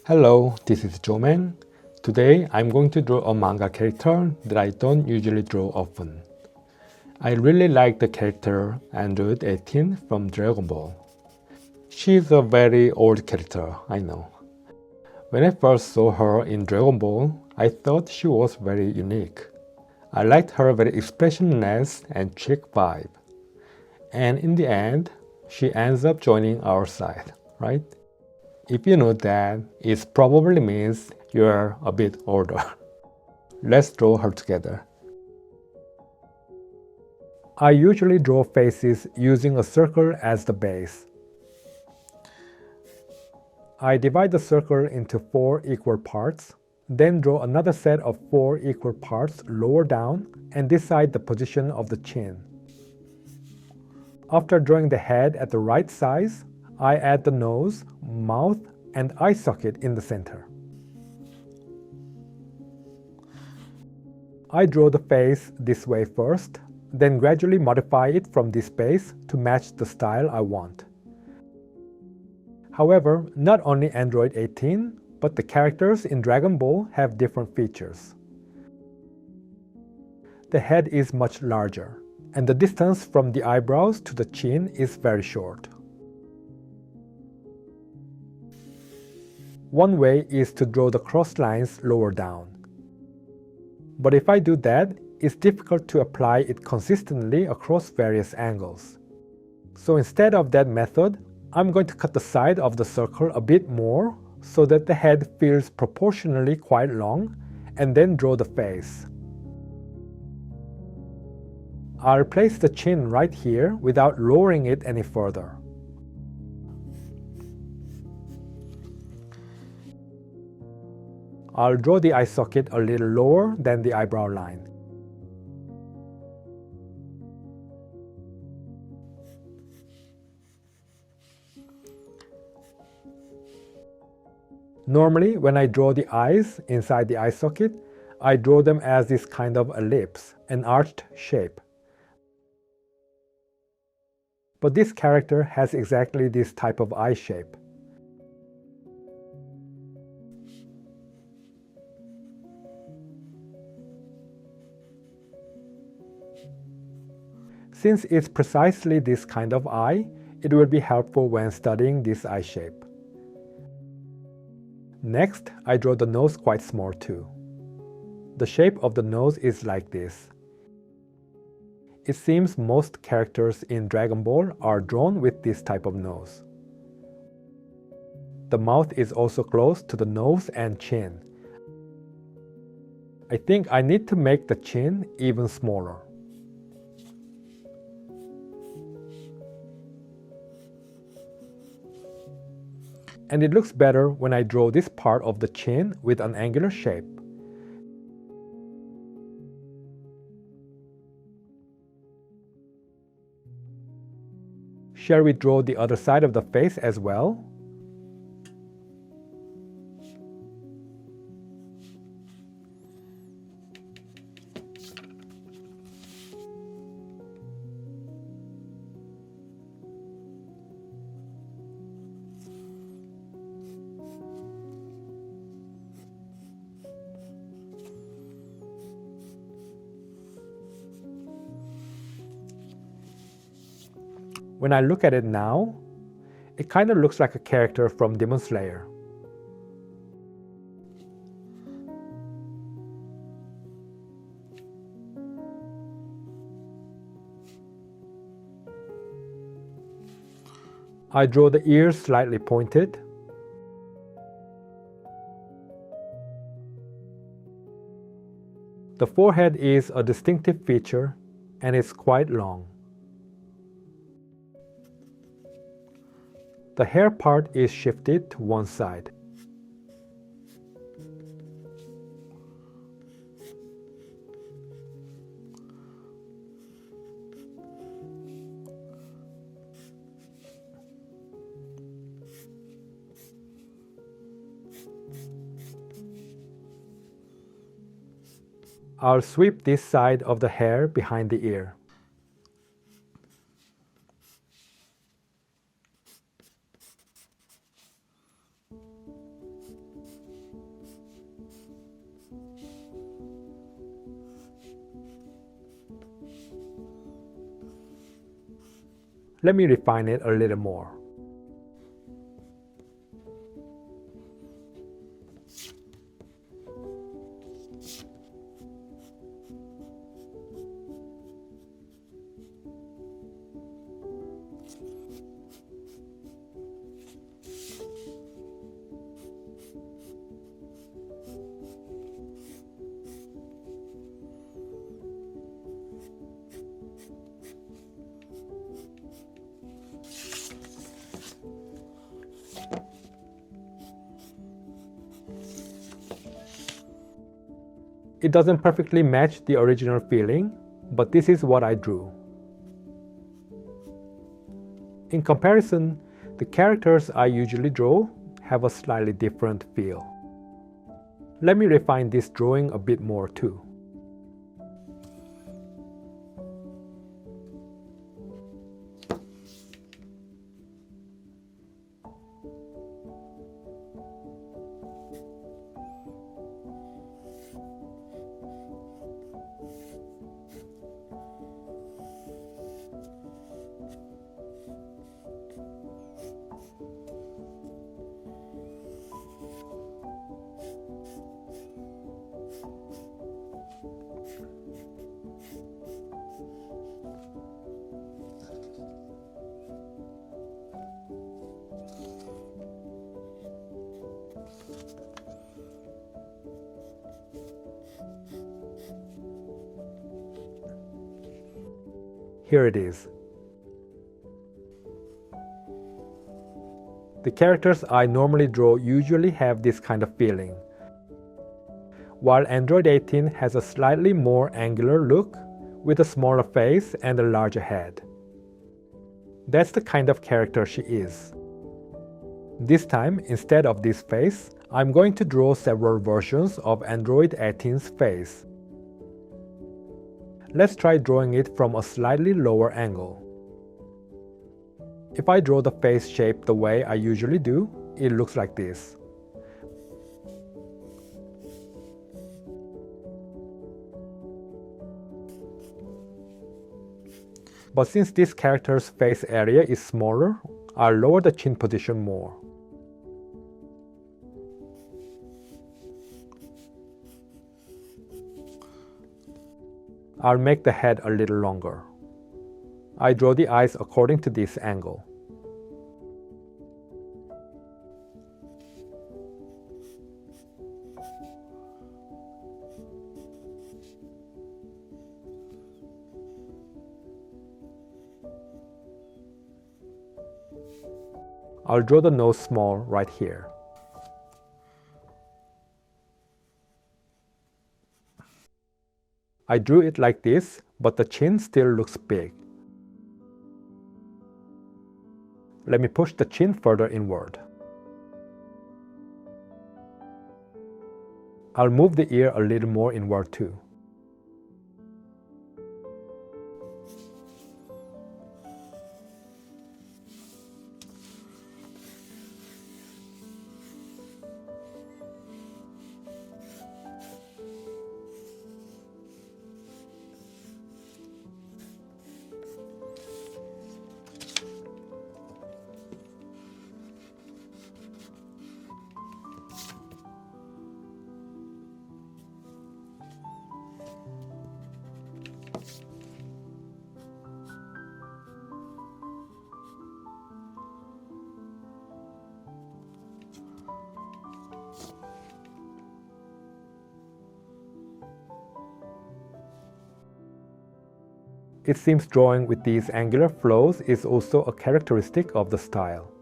Hello, this is Joman. Today I'm going to draw a manga character that I don't usually draw often. I really like the character Android 18 from Dragon Ball. She's a very old character, I know. When I first saw her in Dragon Ball, I thought she was very unique. I liked her very expressionless and chic vibe. And in the end, she ends up joining our side, right? If you know that, it probably means you're a bit older. Let's draw her together. I usually draw faces using a circle as the base. I divide the circle into 4 equal parts, then draw another set of 4 equal parts lower down and decide the position of the chin. After drawing the head at the right size, I add the nose, mouth, and eye socket in the center. I draw the face this way first, then gradually modify it from this base to match the style I want. However, not only Android 18, but the characters in Dragon Ball have different features. The head is much larger, and the distance from the eyebrows to the chin is very short. One way is to draw the cross lines lower down. But if I do that, it's difficult to apply it consistently across various angles. So instead of that method, I'm going to cut the side of the circle a bit more so that the head feels proportionally quite long, and then draw the face. I'll place the chin right here without lowering it any further. I'll draw the eye socket a little lower than the eyebrow line. Normally, when I draw the eyes inside the eye socket, I draw them as this kind of ellipse, an arched shape. But this character has exactly this type of eye shape. Since it's precisely this kind of eye, it will be helpful when studying this eye shape. Next, I draw the nose quite small too. The shape of the nose is like this. It seems most characters in Dragon Ball are drawn with this type of nose. The mouth is also close to the nose and chin. I think I need to make the chin even smaller. And it looks better when I draw this part of the chin with an angular shape. Shall we draw the other side of the face as well? When I look at it now, it kind of looks like a character from Demon Slayer. I draw the ears slightly pointed. The forehead is a distinctive feature and it's quite long. The hair part is shifted to one side. I'll sweep this side of the hair behind the ear. Let me refine it a little more. It doesn't perfectly match the original feeling, but this is what I drew. In comparison, the characters I usually draw have a slightly different feel. Let me refine this drawing a bit more too. Here it is. The characters I normally draw usually have this kind of feeling, while Android 18 has a slightly more angular look with a smaller face and a larger head. That's the kind of character she is. This time, instead of this face, I'm going to draw several versions of Android 18's face. Let's try drawing it from a slightly lower angle. If I draw the face shape the way I usually do, it looks like this. But since this character's face area is smaller, I'll lower the chin position more. I'll make the head a little longer. I draw the eyes according to this angle. I'll draw the nose small right here. I drew it like this, but the chin still looks big. Let me push the chin further inward. I'll move the ear a little more inward too. It seems drawing with these angular flows is also a characteristic of the style.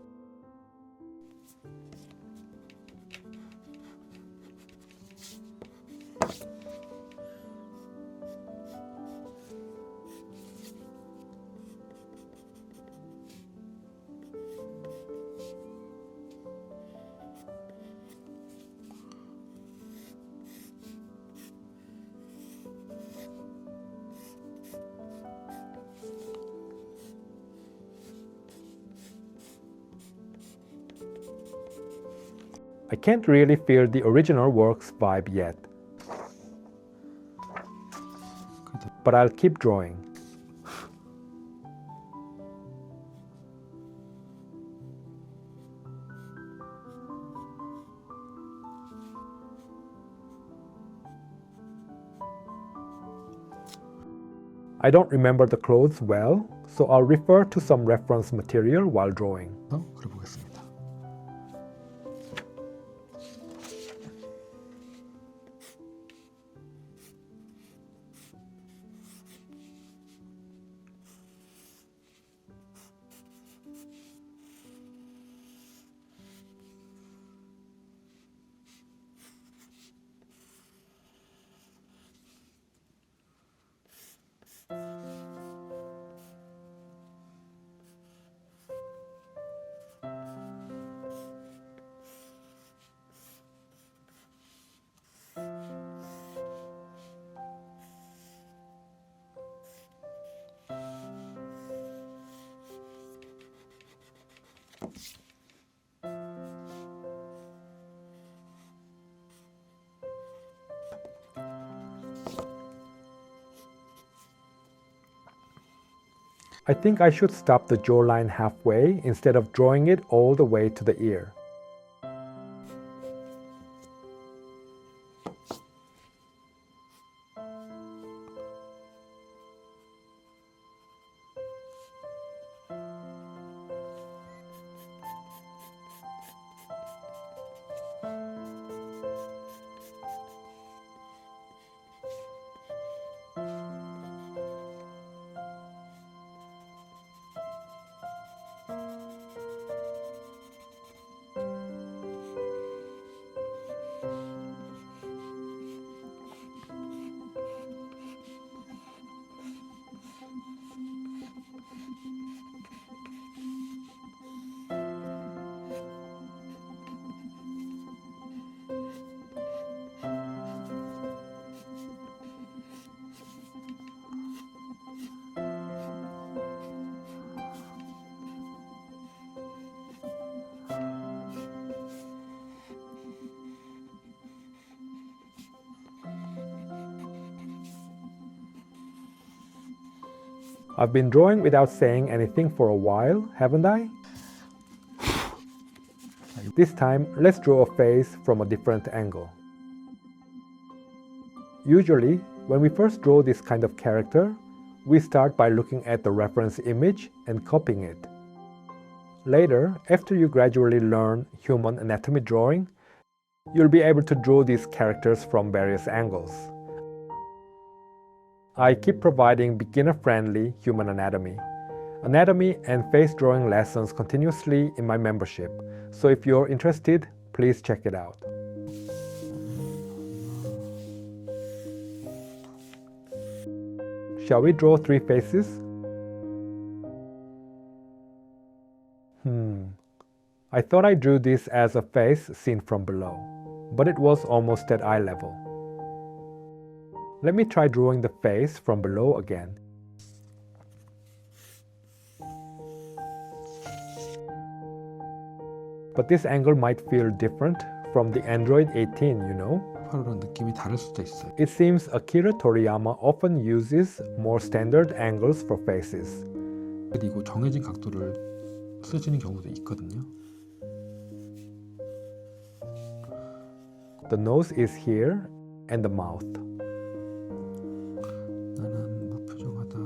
I can't really feel the original work's vibe yet, but I'll keep drawing. I don't remember the clothes well, so I'll refer to some reference material while drawing. 그려보겠습니다. I think I should stop the jawline halfway instead of drawing it all the way to the ear. I've been drawing without saying anything for a while, haven't I? This time, let's draw a face from a different angle. Usually, when we first draw this kind of character, we start by looking at the reference image and copying it. Later, after you gradually learn human anatomy drawing, you'll be able to draw these characters from various angles. I keep providing beginner-friendly human anatomy and face drawing lessons continuously in my membership, so if you're interested, please check it out. Shall we draw 3 faces? I thought I drew this as a face seen from below, but it was almost at eye level. Let me try drawing the face from below again. But this angle might feel different from the Android 18, you know? 팔로랑 느낌이 다를 수도 있어요. It seems Akira Toriyama often uses more standard angles for faces. 그리고 정해진 각도를 쓰시는 경우도 있거든요. The nose is here and the mouth. 나는 무표정하다.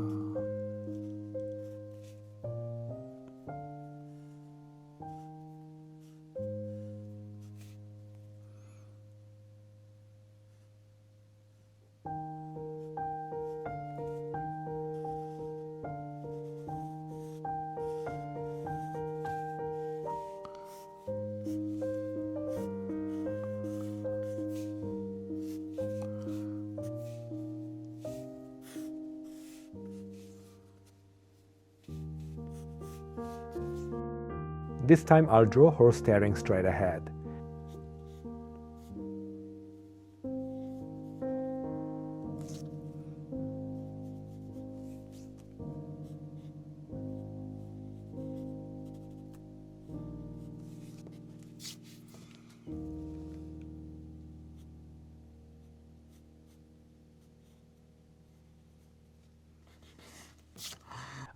This time I'll draw her staring straight ahead.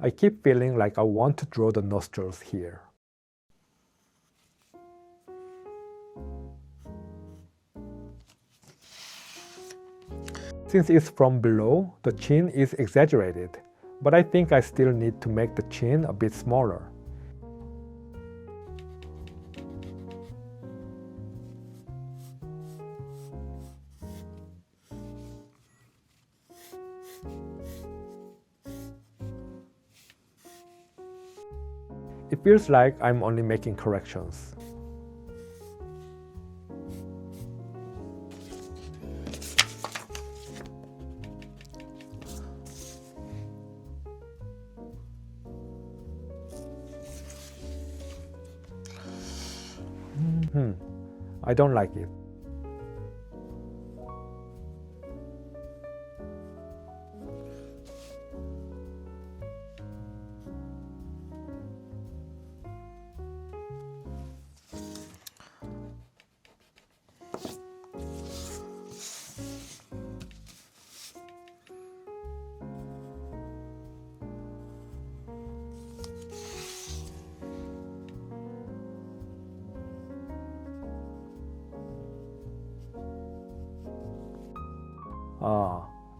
I keep feeling like I want to draw the nostrils here. Since it's from below, the chin is exaggerated, but I think I still need to make the chin a bit smaller. It feels like I'm only making corrections. I don't like it.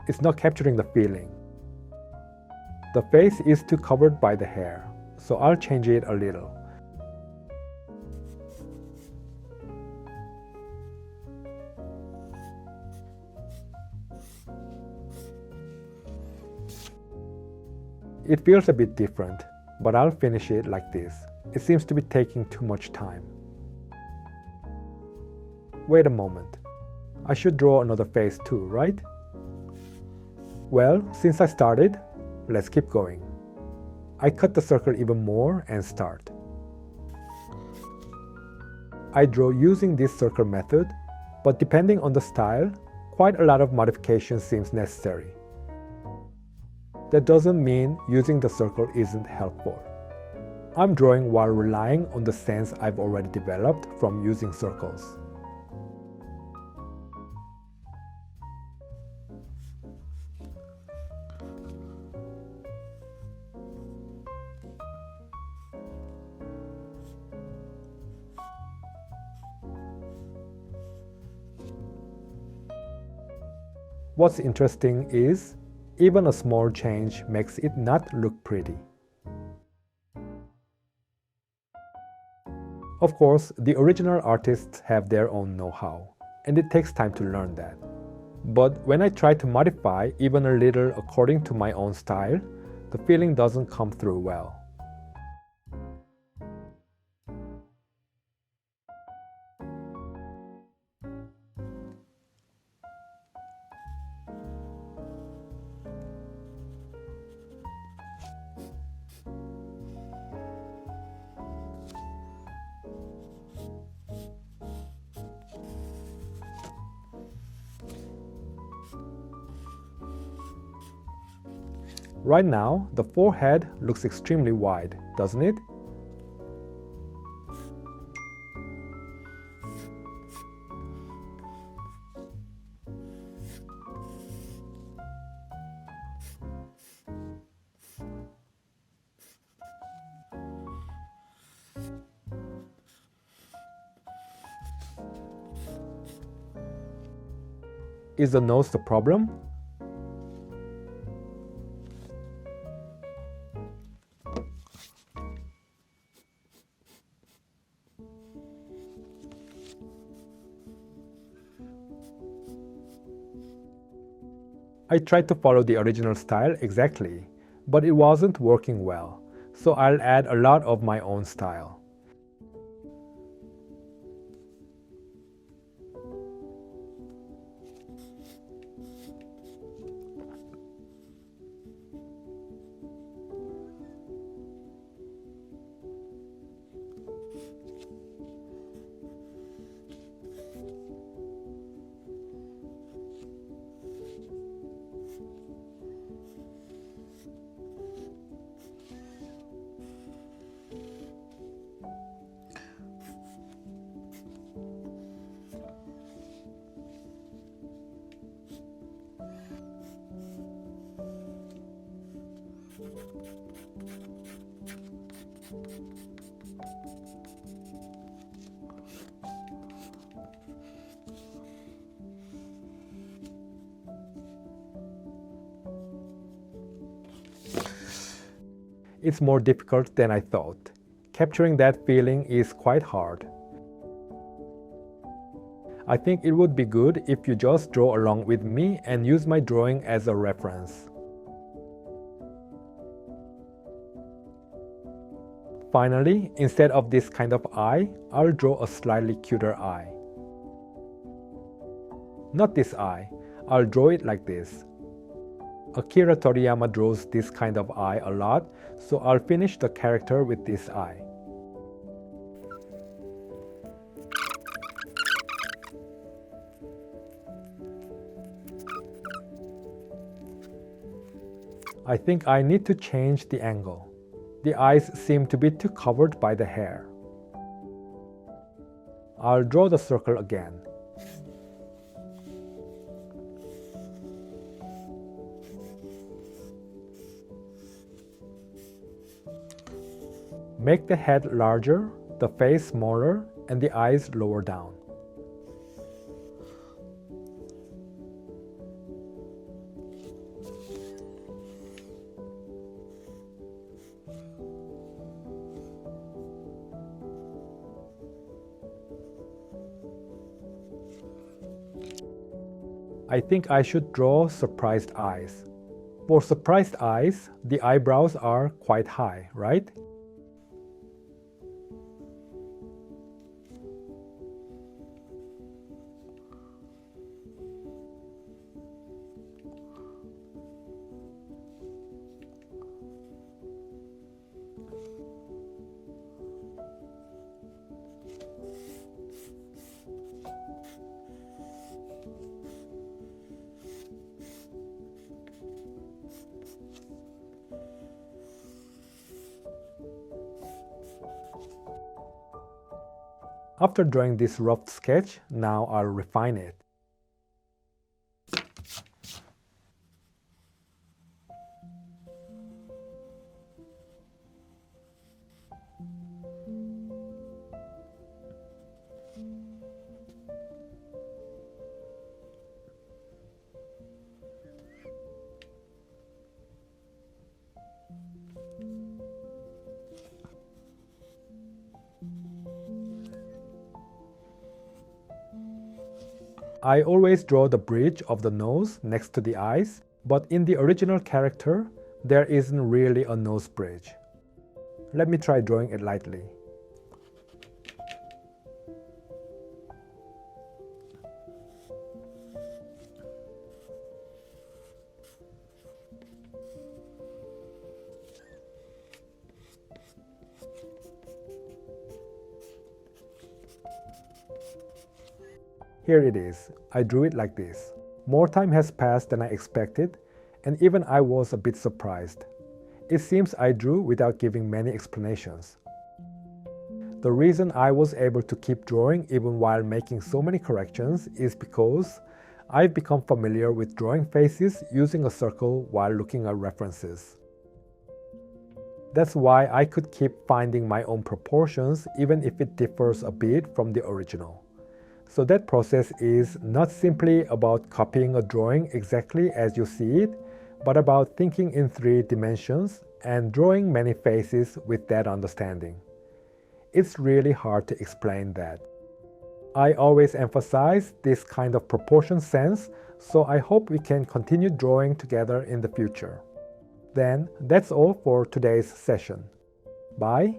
It's not capturing the feeling. The face is too covered by the hair, so I'll change it a little. It feels a bit different, but I'll finish it like this. It seems to be taking too much time. Wait a moment. I should draw another face too, right? Well, since I started, let's keep going. I cut the circle even more and start. I draw using this circle method, but depending on the style, quite a lot of modification seems necessary. That doesn't mean using the circle isn't helpful. I'm drawing while relying on the sense I've already developed from using circles. What's interesting is, even a small change makes it not look pretty. Of course, the original artists have their own know-how, and it takes time to learn that. But when I try to modify even a little according to my own style, the feeling doesn't come through well. Right now, the forehead looks extremely wide, doesn't it? Is the nose the problem? I tried to follow the original style exactly, but it wasn't working well, so I'll add a lot of my own style. It's more difficult than I thought. Capturing that feeling is quite hard. I think it would be good if you just draw along with me and use my drawing as a reference. Finally, instead of this kind of eye, I'll draw a slightly cuter eye. Not this eye, I'll draw it like this. Akira Toriyama draws this kind of eye a lot, so I'll finish the character with this eye. I think I need to change the angle. The eyes seem to be too covered by the hair. I'll draw the circle again. Make the head larger, the face smaller, and the eyes lower down. I think I should draw surprised eyes. For surprised eyes, the eyebrows are quite high, right? After drawing this rough sketch, now I'll refine it. I always draw the bridge of the nose next to the eyes, but in the original character, there isn't really a nose bridge. Let me try drawing it lightly. Here it is. I drew it like this. More time has passed than I expected, and even I was a bit surprised. It seems I drew without giving many explanations. The reason I was able to keep drawing even while making so many corrections is because I've become familiar with drawing faces using a circle while looking at references. That's why I could keep finding my own proportions even if it differs a bit from the original. So that process is not simply about copying a drawing exactly as you see it, but about thinking in 3 dimensions and drawing many faces with that understanding. It's really hard to explain that. I always emphasize this kind of proportion sense, so I hope we can continue drawing together in the future. Then that's all for today's session. Bye.